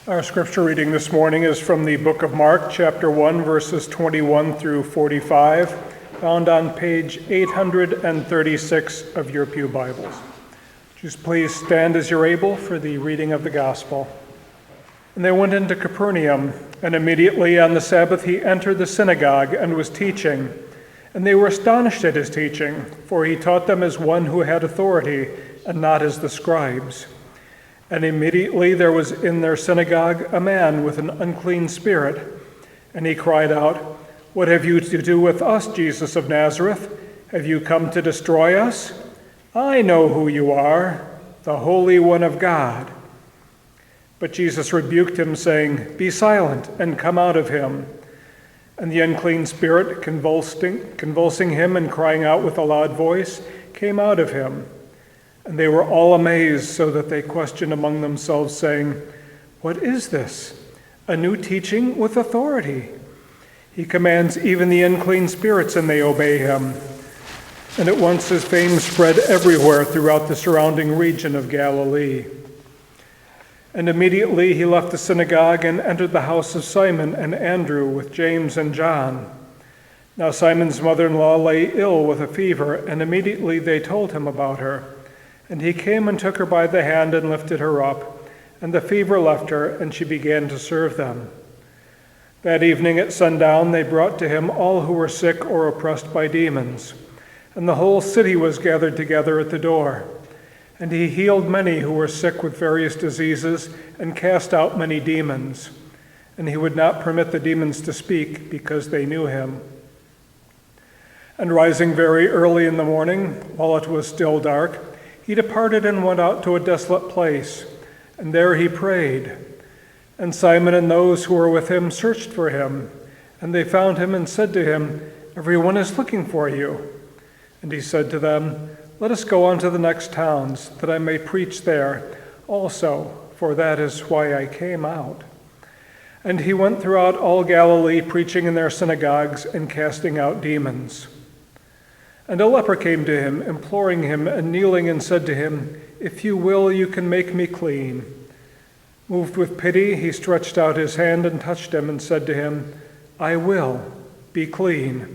Our scripture reading this morning is from the book of Mark, chapter 1, verses 21 through 45, found on page 836 of your pew Bibles. Just please stand as you're able for the reading of the gospel. And they went into Capernaum, and immediately on the Sabbath he entered the synagogue and was teaching. And they were astonished at his teaching, for he taught them as one who had authority, and not as the scribes. And immediately there was in their synagogue a man with an unclean spirit, and he cried out, "What have you to do with us, Jesus of Nazareth? Have you come to destroy us? I know who you are, the Holy One of God." But Jesus rebuked him, saying, "Be silent, and come out of him." And the unclean spirit, convulsing him and crying out with a loud voice, came out of him. And they were all amazed, so that they questioned among themselves, saying, "What is this? A new teaching with authority. He commands even the unclean spirits, and they obey him." And at once his fame spread everywhere throughout the surrounding region of Galilee. And immediately he left the synagogue and entered the house of Simon and Andrew with James and John. Now Simon's mother-in-law lay ill with a fever, and immediately they told him about her. And he came and took her by the hand and lifted her up, and the fever left her, and she began to serve them. That evening at sundown they brought to him all who were sick or oppressed by demons, and the whole city was gathered together at the door. And he healed many who were sick with various diseases, and cast out many demons. And he would not permit the demons to speak, because they knew him. And rising very early in the morning, while it was still dark, he departed and went out to a desolate place, and there he prayed. And Simon and those who were with him searched for him, and they found him and said to him, "Everyone is looking for you." And he said to them, "Let us go on to the next towns, that I may preach there also, for that is why I came out." And he went throughout all Galilee, preaching in their synagogues and casting out demons. And a leper came to him, imploring him and kneeling, and said to him, "If you will, you can make me clean." Moved with pity, he stretched out his hand and touched him and said to him, "I will, be clean."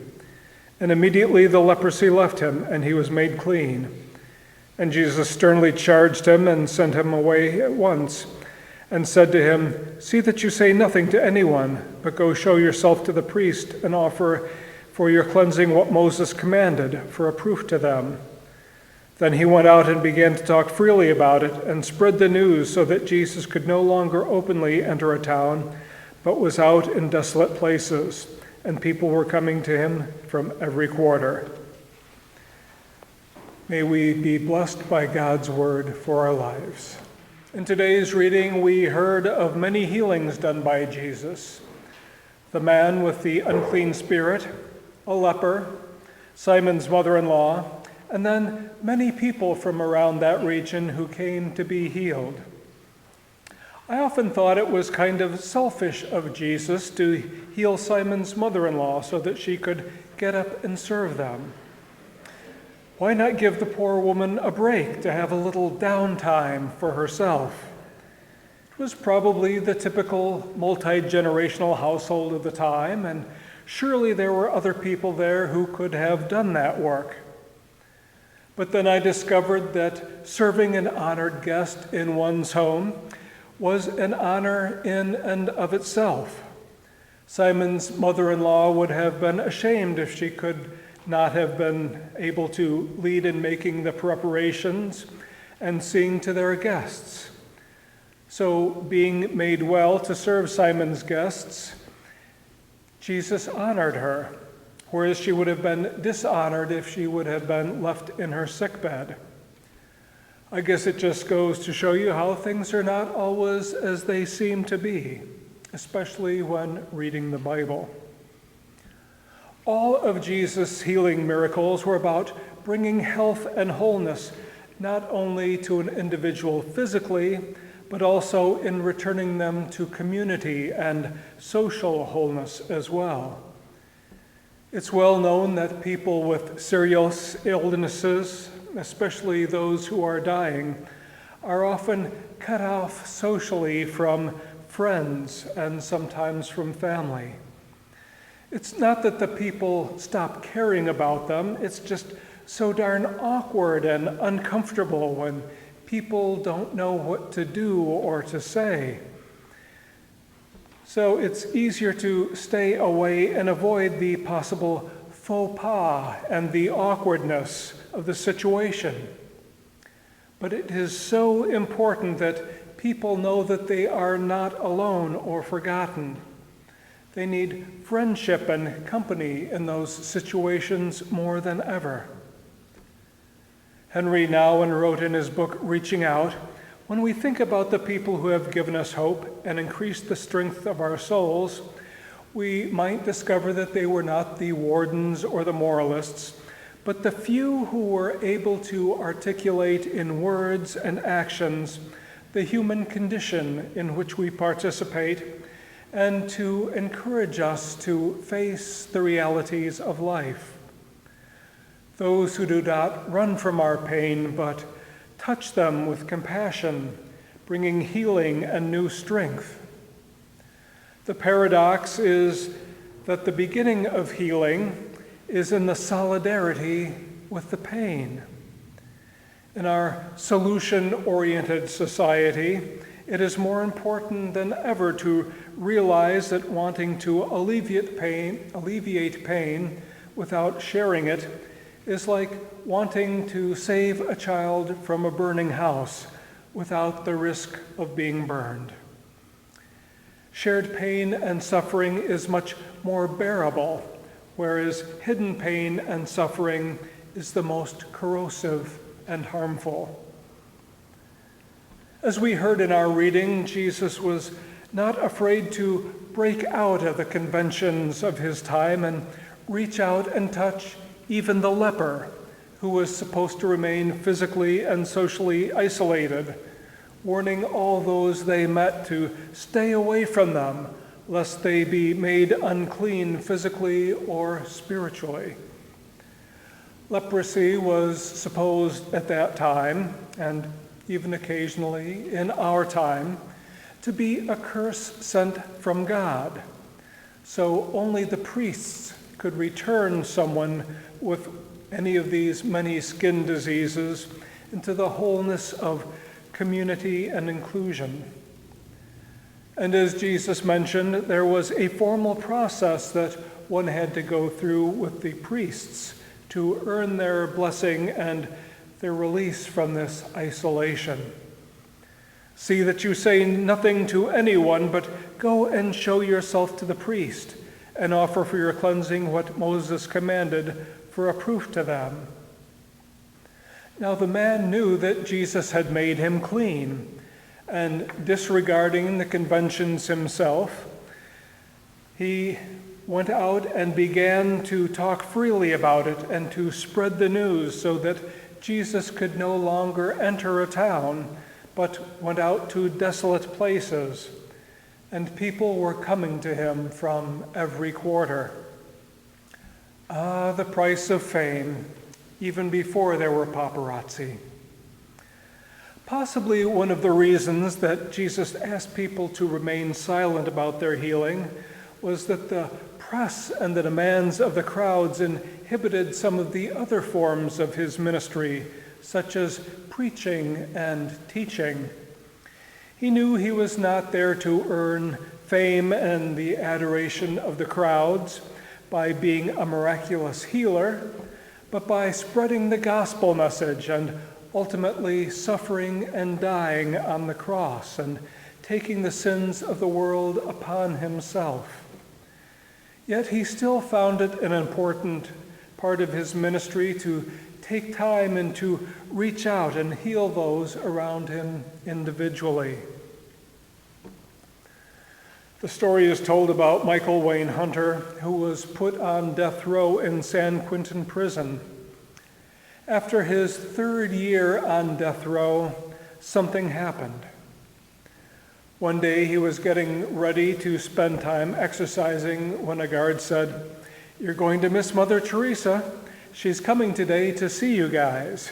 And immediately the leprosy left him, and he was made clean. And Jesus sternly charged him and sent him away at once, and said to him, "See that you say nothing to anyone, but go show yourself to the priest and offer for your cleansing what Moses commanded, for a proof to them." Then he went out and began to talk freely about it and spread the news, so that Jesus could no longer openly enter a town, but was out in desolate places, and people were coming to him from every quarter. May we be blessed by God's word for our lives. In today's reading, we heard of many healings done by Jesus. The man with the unclean spirit, a leper, Simon's mother-in-law, and then many people from around that region who came to be healed. I often thought it was kind of selfish of Jesus to heal Simon's mother-in-law so that she could get up and serve them. Why not give the poor woman a break to have a little downtime for herself? It was probably the typical multi-generational household of the time, and surely there were other people there who could have done that work. But then I discovered that serving an honored guest in one's home was an honor in and of itself. Simon's mother-in-law would have been ashamed if she could not have been able to lead in making the preparations and seeing to their guests. So, being made well to serve Simon's guests, Jesus honored her, whereas she would have been dishonored if she would have been left in her sickbed. I guess it just goes to show you how things are not always as they seem to be, especially when reading the Bible. All of Jesus' healing miracles were about bringing health and wholeness, not only to an individual physically, but also in returning them to community and social wholeness as well. It's well known that people with serious illnesses, especially those who are dying, are often cut off socially from friends and sometimes from family. It's not that the people stop caring about them, it's just so darn awkward and uncomfortable when people don't know what to do or to say. So it's easier to stay away and avoid the possible faux pas and the awkwardness of the situation. But it is so important that people know that they are not alone or forgotten. They need friendship and company in those situations more than ever. Henry Nouwen wrote in his book, Reaching Out, when we think about the people who have given us hope and increased the strength of our souls, we might discover that they were not the wardens or the moralists, but the few who were able to articulate in words and actions the human condition in which we participate and to encourage us to face the realities of life. Those who do not run from our pain, but touch them with compassion, bringing healing and new strength. The paradox is that the beginning of healing is in the solidarity with the pain. In our solution-oriented society, it is more important than ever to realize that wanting to alleviate pain without sharing it is like wanting to save a child from a burning house without the risk of being burned. Shared pain and suffering is much more bearable, whereas hidden pain and suffering is the most corrosive and harmful. As we heard in our reading, Jesus was not afraid to break out of the conventions of his time and reach out and touch even the leper, who was supposed to remain physically and socially isolated, warning all those they met to stay away from them, lest they be made unclean physically or spiritually. Leprosy was supposed at that time, and even occasionally in our time, to be a curse sent from God. So only the priests could return someone with any of these many skin diseases into the wholeness of community and inclusion. And as Jesus mentioned, there was a formal process that one had to go through with the priests to earn their blessing and their release from this isolation. See that you say nothing to anyone, but go and show yourself to the priest and offer for your cleansing what Moses commanded for a proof to them. Now the man knew that Jesus had made him clean, and disregarding the conventions himself, he went out and began to talk freely about it and to spread the news so that Jesus could no longer enter a town, but went out to desolate places, and people were coming to him from every quarter. Ah, the price of fame, even before there were paparazzi. Possibly one of the reasons that Jesus asked people to remain silent about their healing was that the press and the demands of the crowds inhibited some of the other forms of his ministry, such as preaching and teaching. He knew he was not there to earn fame and the adoration of the crowds by being a miraculous healer, but by spreading the gospel message and ultimately suffering and dying on the cross and taking the sins of the world upon himself. Yet he still found it an important part of his ministry to take time and to reach out and heal those around him individually. The story is told about Michael Wayne Hunter, who was put on death row in San Quentin prison. After his third year on death row, something happened. One day he was getting ready to spend time exercising when a guard said, "You're going to miss Mother Teresa. She's coming today to see you guys."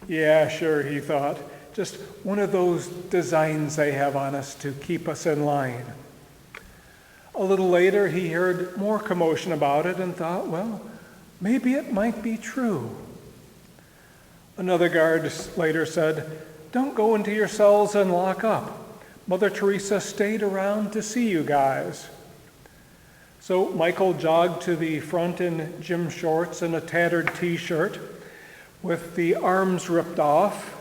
Yeah, sure, he thought. just one of those designs they have on us to keep us in line. A little later, he heard more commotion about it and thought, well, maybe it might be true. Another guard later said, don't go into your cells and lock up. Mother Teresa stayed around to see you guys. So Michael jogged to the front in gym shorts and a tattered t-shirt with the arms ripped off.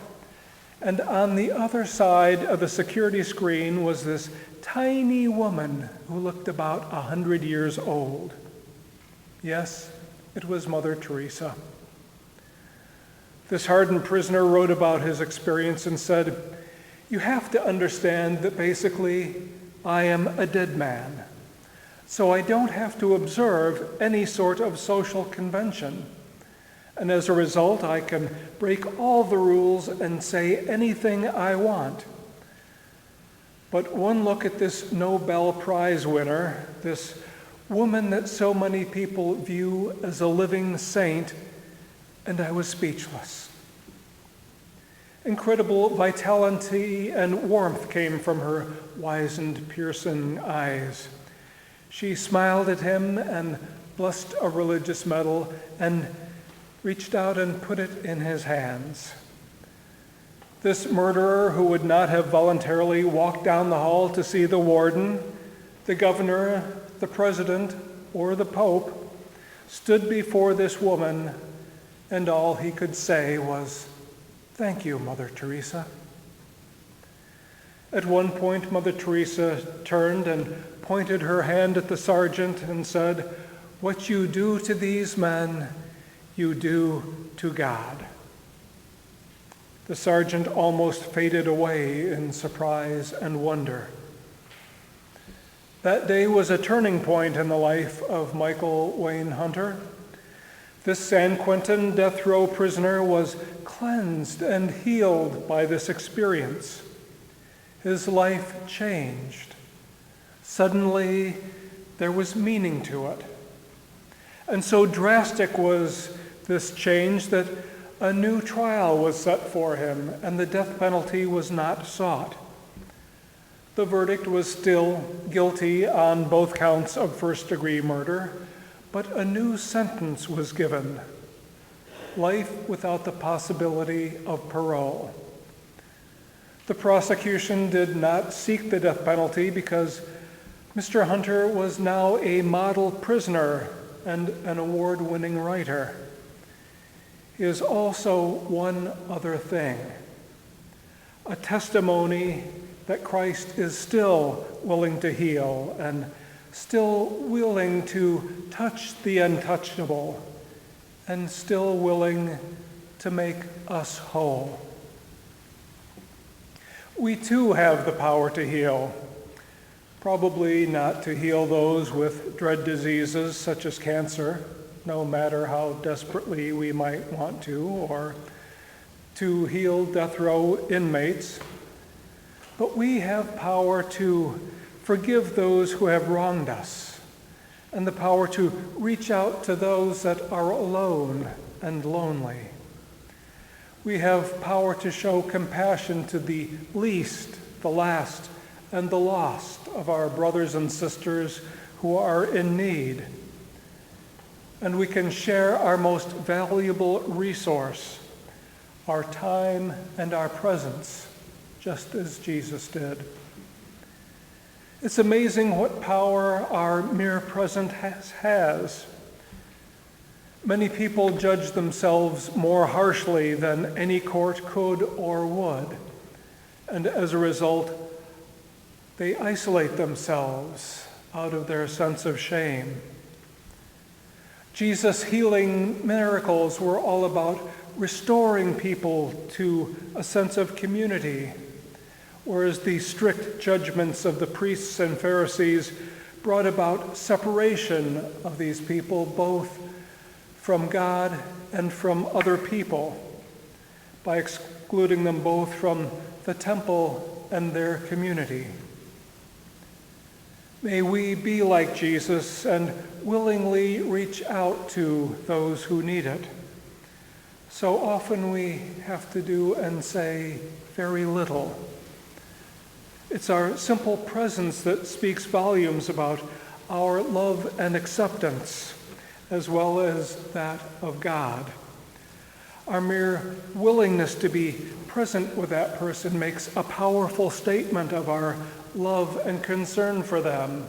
And on the other side of the security screen was this tiny woman who looked about 100 years old. Yes, it was Mother Teresa. This hardened prisoner wrote about his experience and said, you have to understand that basically I am a dead man, so I don't have to observe any sort of social convention. And as a result, I can break all the rules and say anything I want. But one look at this Nobel Prize winner, this woman that so many people view as a living saint, and I was speechless. Incredible vitality and warmth came from her wizened, piercing eyes. She smiled at him and blessed a religious medal and reached out and put it in his hands. This murderer, who would not have voluntarily walked down the hall to see the warden, the governor, the president, or the pope, stood before this woman, and all he could say was, thank you, Mother Teresa. At one point, Mother Teresa turned and pointed her hand at the sergeant and said, what you do to these men, you do to God. The sergeant almost faded away in surprise and wonder. That day was a turning point in the life of Michael Wayne Hunter. This San Quentin death row prisoner was cleansed and healed by this experience. His life changed. Suddenly, there was meaning to it. And so drastic was this change that a new trial was set for him, and the death penalty was not sought. The verdict was still guilty on both counts of first-degree murder, but a new sentence was given: life without the possibility of parole. The prosecution did not seek the death penalty because Mr. Hunter was now a model prisoner and an award-winning writer. He is also one other thing: a testimony that Christ is still willing to heal and still willing to touch the untouchable and still willing to make us whole. We too have the power to heal, probably not to heal those with dread diseases such as cancer, no matter how desperately we might want to, or to heal death row inmates. But we have power to forgive those who have wronged us, and the power to reach out to those that are alone and lonely. We have power to show compassion to the least, the last, and the lost of our brothers and sisters who are in need. And we can share our most valuable resource, our time and our presence, just as Jesus did. It's amazing what power our mere presence has. Many people judge themselves more harshly than any court could or would, and as a result, they isolate themselves out of their sense of shame. Jesus' healing miracles were all about restoring people to a sense of community, whereas the strict judgments of the priests and Pharisees brought about separation of these people both from God and from other people by excluding them both from the temple and their community. May we be like Jesus and willingly reach out to those who need it. So often we have to do and say very little. It's our simple presence that speaks volumes about our love and acceptance, as well as that of God. Our mere willingness to be present with that person makes a powerful statement of our love and concern for them,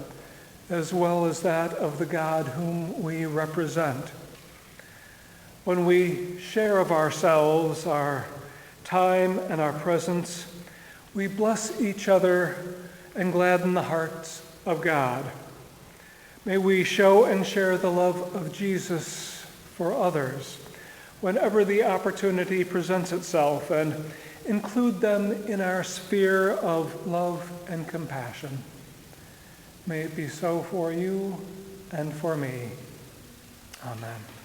as well as that of the God whom we represent. When we share of ourselves, our time, and our presence, we bless each other and gladden the hearts of God. May we show and share the love of Jesus for others whenever the opportunity presents itself, and include them in our sphere of love and compassion. May it be so for you and for me. Amen.